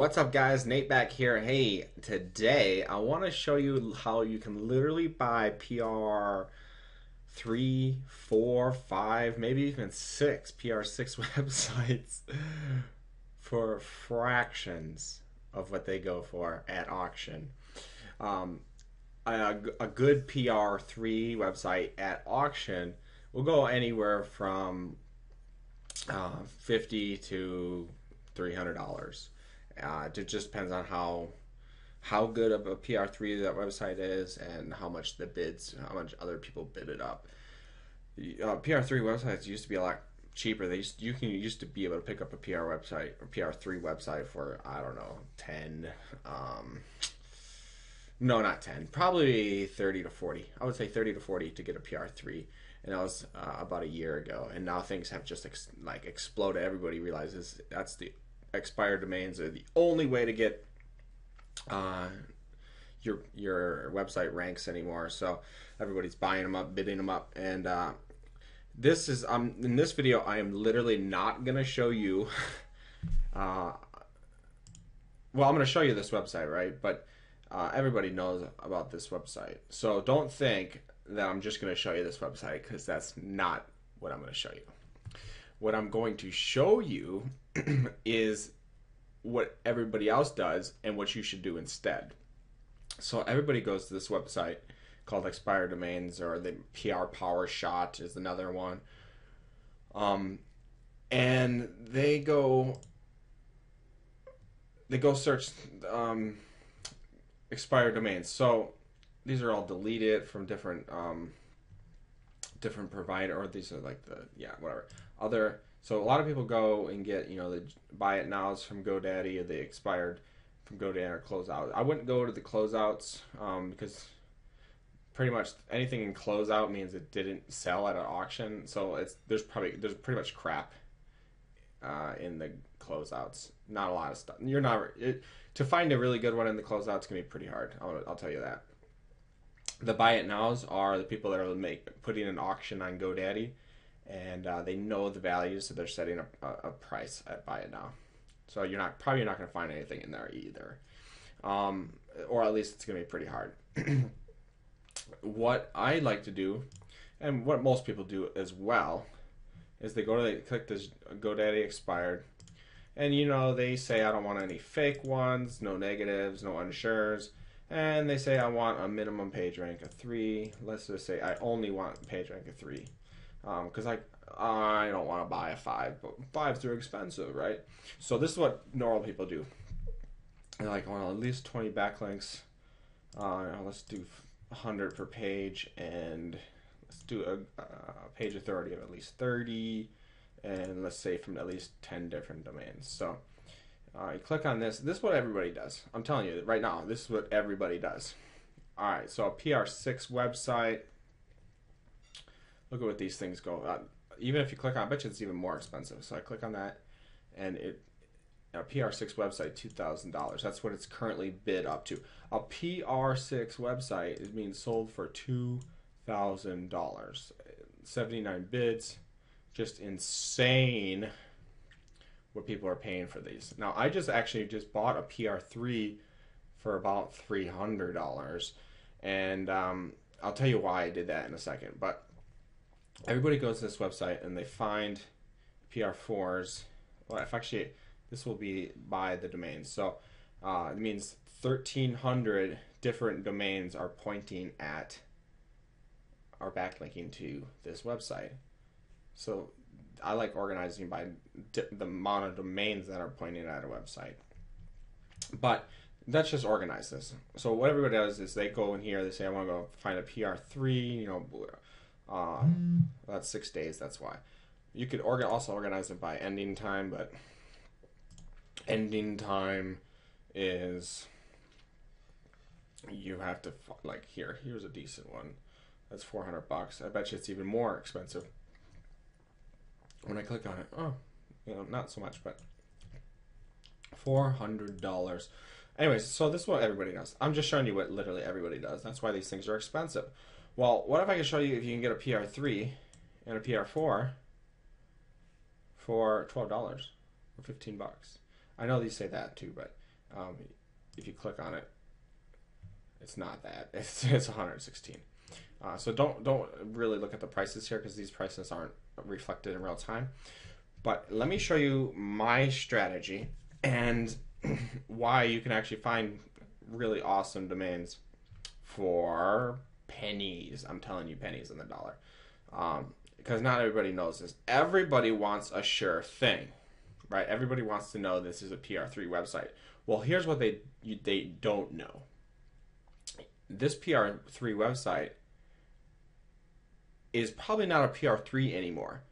What's up, guys? Nate back here. Hey, today I want to show you how you can literally buy PR 3, 4, 5, maybe even 6 PR6 websites for fractions of what they go for at auction. Um, a good PR3 website at auction will go anywhere from 50 to $300. It just depends on how good of a PR3 that website is and how much how much other people bid it up. PR3 websites used to be a lot cheaper. You used to be able to pick up a PR website or PR3 website for, I don't know, 10. No, not 10. Probably 30 to 40. I would say 30 to 40 to get a PR3, and that was about a year ago. And now things have just exploded. Everybody realizes that's the expired domains are the only way to get your website ranks anymore. So everybody's buying them up, bidding them up, and this is in this video I am literally not gonna show you. Well, I'm gonna show you this website, right? But everybody knows about this website, so don't think that I'm just gonna show you this website, because that's not what I'm gonna show you. What I'm going to show you is what everybody else does and what you should do instead. So everybody goes to this website called Expired Domains, or the PR Power Shot is another one. And they go search expired domains. So these are all deleted from different provider, or these are like whatever other. So a lot of people go and get the buy it nows from GoDaddy, or the expired from GoDaddy, or closeout. I wouldn't go to the closeouts because pretty much anything in closeout means it didn't sell at an auction. So there's pretty much crap in the closeouts. Not a lot of stuff. To find a really good one in the closeouts can be pretty hard. I'll tell you that. The buy it nows are the people that are putting an auction on GoDaddy, and they know the value, so they're setting a price at buy it now. So you're probably not going to find anything in there either, or at least it's going to be pretty hard. What I like to do, and what most people do as well, is they click this GoDaddy expired, and they say I don't want any fake ones, no negatives, no unsures. And they say I want a minimum page rank of 3. Let's just say I only want page rank of 3, because I don't want to buy a 5, but 5's too expensive, right? So this is what normal people do. They're like, well, at least 20 backlinks. Let's do 100 per page, and let's do a page authority of at least 30, and let's say from at least 10 different domains. So you click on this. This is what everybody does. I'm telling you right now, this is what everybody does. All right, so a PR6 website. Look at what these things go. Even if you click on, I bet you it's even more expensive. So I click on that, and a PR6 website, $2,000. That's what it's currently bid up to. A PR6 website is being sold for $2,000. 79 bids. Just insane what people are paying for these. Now, I actually just bought a PR3 for about $300, and I'll tell you why I did that in a second. But everybody goes to this website and they find PR4s. Well, actually, this will be by the domains. So it means 1,300 different domains are pointing at, are backlinking to this website. So I like organizing by the amount of domains that are pointing at a website. But let's just organize this. So what everybody does is they go in here, they say I want to go find a PR3, that's 6 days, that's why. You could also organize it by ending time, but ending time is, you have to, here's a decent one. That's $400. I bet you it's even more expensive. When I click on it, not so much, but $400. Anyways, so this is what everybody does. I'm just showing you what literally everybody does. That's why these things are expensive. Well, what if I can show you if you can get a PR3 and a PR4 for $12 or $15? I know these say that too, but Um, if you click on it, it's not that. It's 116. So don't really look at the prices here because these prices aren't reflected in real time. But let me show you my strategy and why you can actually find really awesome domains for pennies. I'm telling you, pennies in the dollar. Because not everybody knows this. Everybody wants a sure thing, right? Everybody wants to know this is a PR3 website. Well, here's what they don't know. This PR3 website is probably not a PR3 anymore.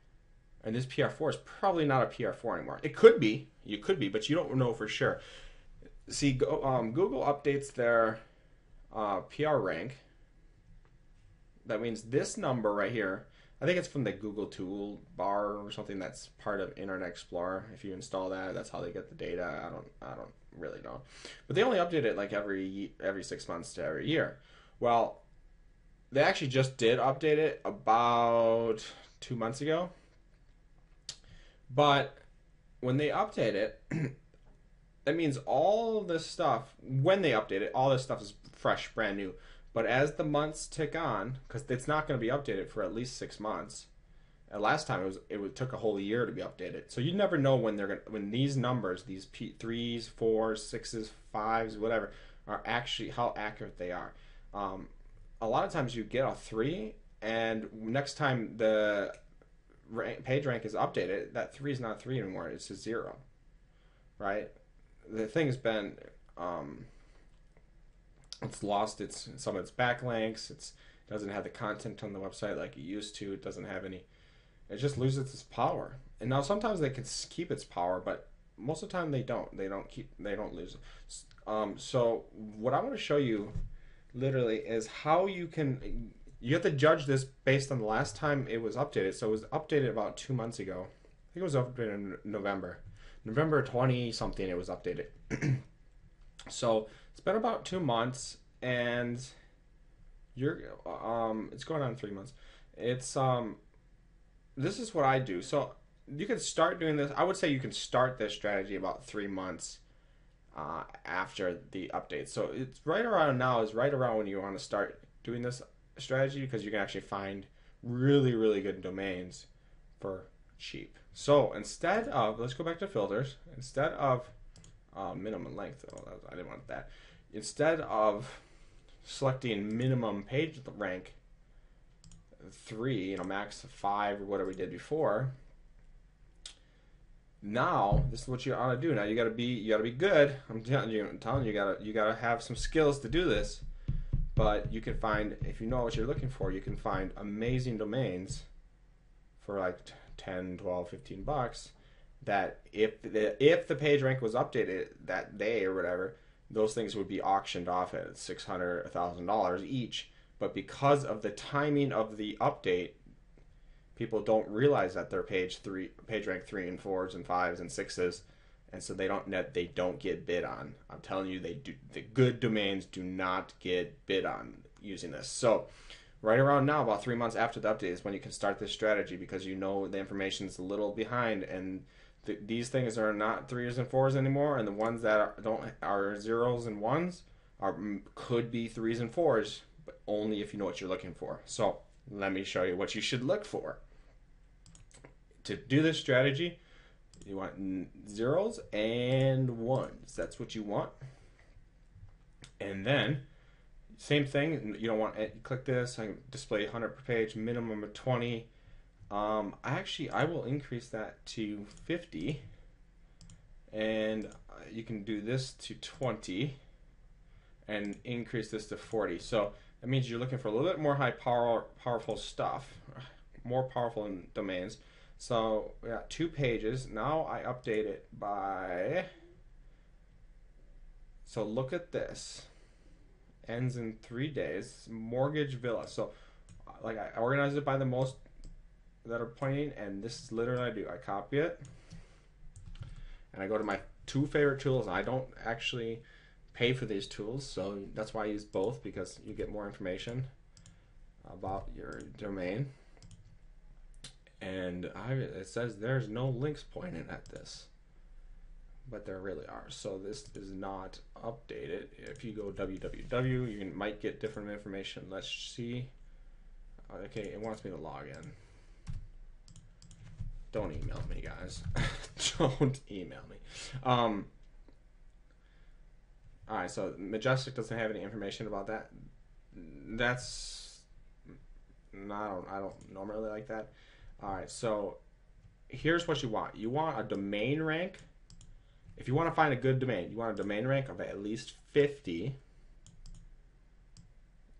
And this PR4 is probably not a PR4 anymore. It could be. You could be, but you don't know for sure. See, Google updates their PR rank. That means this number right here, I think it's from the Google toolbar or something that's part of Internet Explorer. If you install that, that's how they get the data. I don't really know. But they only update it like every 6 months to every year. Well, they actually just did update it about 2 months ago. But when they update it, that means all this stuff, when they update it, all this stuff is fresh, brand new. But as the months tick on, because it's not going to be updated for at least 6 months. Last time it took a whole year to be updated. So you never know when these numbers, these P3s, 4s, 6s, 5s, whatever, are actually how accurate they are. A lot of times you get a 3, and next time the page rank is updated, that 3 is not 3 anymore. It's a 0, right? The thing has been, it's lost some of its backlinks. It doesn't have the content on the website like it used to. It doesn't have any. It just loses its power. And now sometimes they can keep its power, but most of the time they don't. They don't lose it. So what I want to show you, literally, is how you can. You have to judge this based on the last time it was updated. So it was updated about 2 months ago. I think it was updated in November 20 something. It was updated. So it's been about 2 months, and it's going on 3 months. It's this is what I do. So you can start doing this. I would say you can start this strategy about 3 months after the update. So it's right around now is right around when you want to start doing this strategy, because you can actually find really, really good domains for cheap. So instead of, let's go back to filters. Instead of minimum length, I didn't want that. Instead of selecting minimum page rank 3, max 5 or whatever we did before. Now this is what you ought to do. Now you gotta be good. I'm telling you you gotta have some skills to do this. But you can find, if you know what you're looking for, you can find amazing domains for like 10, 12, 15 bucks that if the page rank was updated that day or whatever, those things would be auctioned off at $600, $1,000 each. But because of the timing of the update, people don't realize that they're page rank 3 and 4s and 5s and 6s, and so they don't get bid on. I'm telling you, the good domains do not get bid on using this. So right around now, about 3 months after the update, is when you can start this strategy, because you know the information is a little behind, and these things are not 3s and 4s anymore, and the ones that are 0s and 1s could be 3s and 4s, but only if you know what you're looking for. So let me show you what you should look for. To do this strategy, you want 0s and 1s. That's what you want. And then, same thing. You don't want to click this. I display 100 per page, minimum of 20. I will increase that to 50. And you can do this to 20 and increase this to 40. So that means you're looking for a little bit more powerful stuff, more powerful in domains. So we got 2 pages. Now I update it by, so look at this. Ends in 3 days. Mortgage villa. So like I organize it by the most that are pointing, and this is literally what I do. I copy it and I go to my 2 favorite tools. I don't actually pay for these tools, so that's why I use both, because you get more information about your domain. And it says there's no links pointing at this. but there really are. So this is not updated. If you go www, you might get different information. Let's see. Okay, it wants me to log in. Don't email me, guys. Don't email me. All right, so Majestic doesn't have any information about that. That's I don't normally like that. All right, so here's what you want. You want a domain rank. If you want to find a good domain, you want a domain rank of at least 50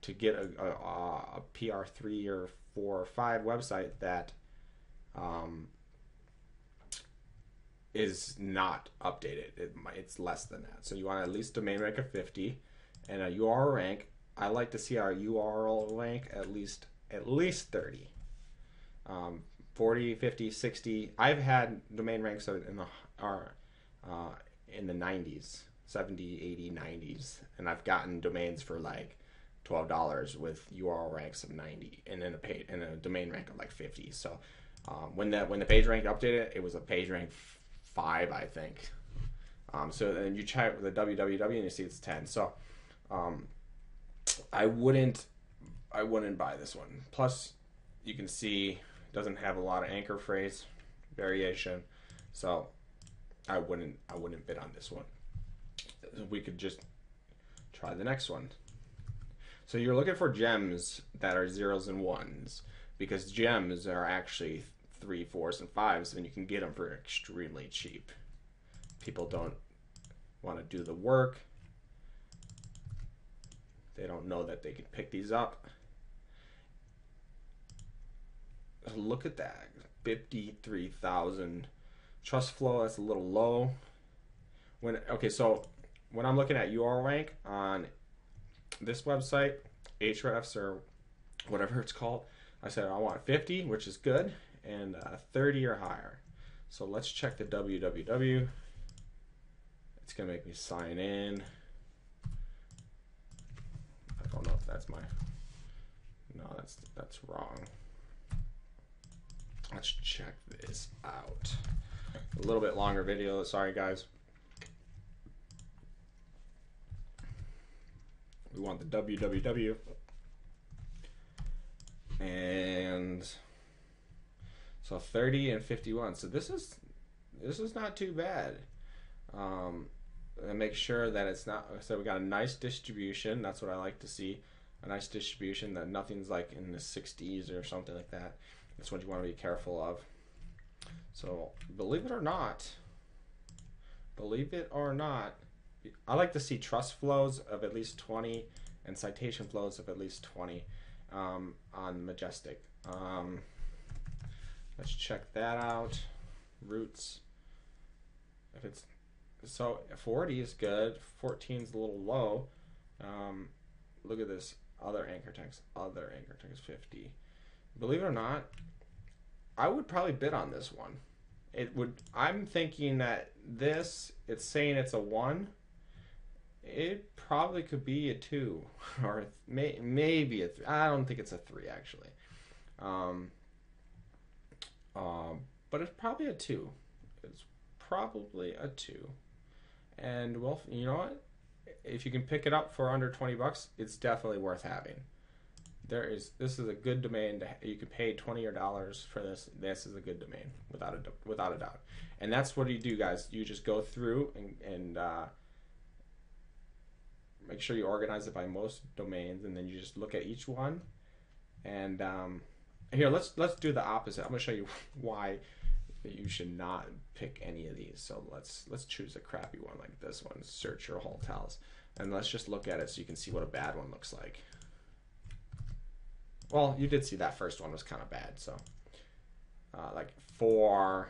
to get a PR3 or 4 or 5 website that is not updated. It's less than that. So you want at least domain rank of 50 and a URL rank. I like to see our URL rank at least 30. 40, 50, 60. I've had domain ranks in the 90s, 70, 80, 90s, and I've gotten domains for like $12 with URL ranks of 90 and then a domain rank of like 50. So when the page rank updated, it was a page rank 5, I think. So then you check with the www and you see it's 10. So I wouldn't buy this one. Plus, you can see it doesn't have a lot of anchor phrase variation, so I wouldn't bid on this one. We could just try the next one. So you're looking for gems that are 0s and 1s, because gems are actually 3, 4s, and 5s, and you can get them for extremely cheap. People don't want to do the work. They don't know that they can pick these up. Look at that, 53,000. Trust flow, that's a little low. So when I'm looking at URL rank on this website, Ahrefs or whatever it's called, I said I want 50, which is good, and 30 or higher. So let's check the www. It's gonna make me sign in. I don't know if that's no, that's wrong. Let's check this out. A little bit longer video, sorry guys. We want the www, and so 30 and 51. So this is not too bad. And make sure that it's not. So we got a nice distribution. That's what I like to see. A nice distribution, that nothing's like in the 60s or something like that. That's what you want to be careful of. So believe it or not, I like to see trust flows of at least 20 and citation flows of at least 20 on Majestic. Let's check that out. Roots. If it's so 40 is good. 14 is a little low. Look at this other anchor text. 50. Believe it or not, I would probably bid on this one. I'm thinking that it's saying it's a 1. It probably could be a 2 or maybe a 3. I don't think it's a 3 actually. But it's probably a 2. It's probably a 2. And well, you know what? If you can pick it up for under $20, it's definitely worth having. This is a good domain. You can pay $20 for this. This is a good domain without a doubt. And that's what you do, guys. You just go through and make sure you organize it by most domains, and then you just look at each one. And here, let's do the opposite. I'm gonna show you why you should not pick any of these. So let's choose a crappy one like this one. Search your hotels, and let's just look at it so you can see what a bad one looks like. Well, you did see that first one was kind of bad. So like 4,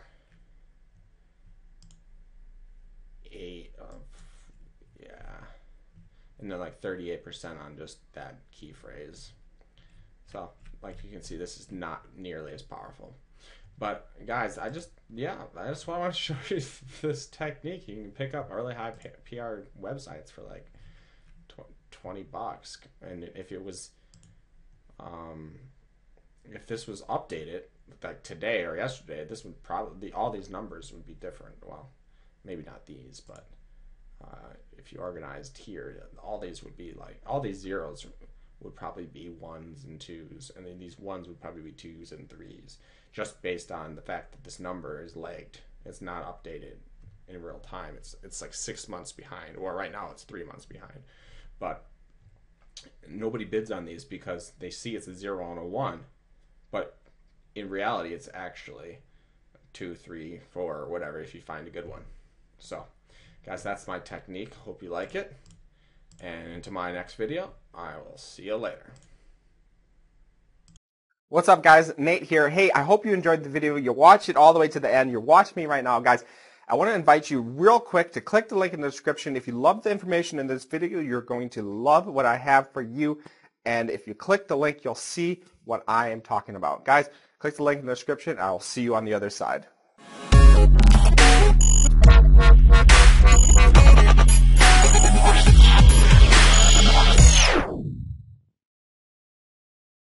8, yeah, and then like 38% on just that key phrase. So like you can see, this is not nearly as powerful. But guys, I just want to show you this technique. You can pick up really high PR websites for like $20, and if this was updated like today or yesterday, this would probably all these numbers would be different. Well, maybe not these, but if you organized here, all these would be like, all these zeros would probably be 1s and 2s, and then these 1s would probably be 2s and 3s, just based on the fact that this number is lagged. It's not updated in real time. It's like 6 months behind, or right now it's 3 months behind. But nobody bids on these because they see it's a 0 and a 1, but in reality it's actually 2, 3, 4, or whatever if you find a good one. So guys, that's my technique. Hope you like it. And into my next video, I will see you later. What's up, guys? Nate here. Hey, I hope you enjoyed the video. You watched it all the way to the end. You're watching me right now, guys. I want to invite you real quick to click the link in the description. If you love the information in this video, you're going to love what I have for you. And if you click the link, you'll see what I am talking about. Guys, click the link in the description. I'll see you on the other side.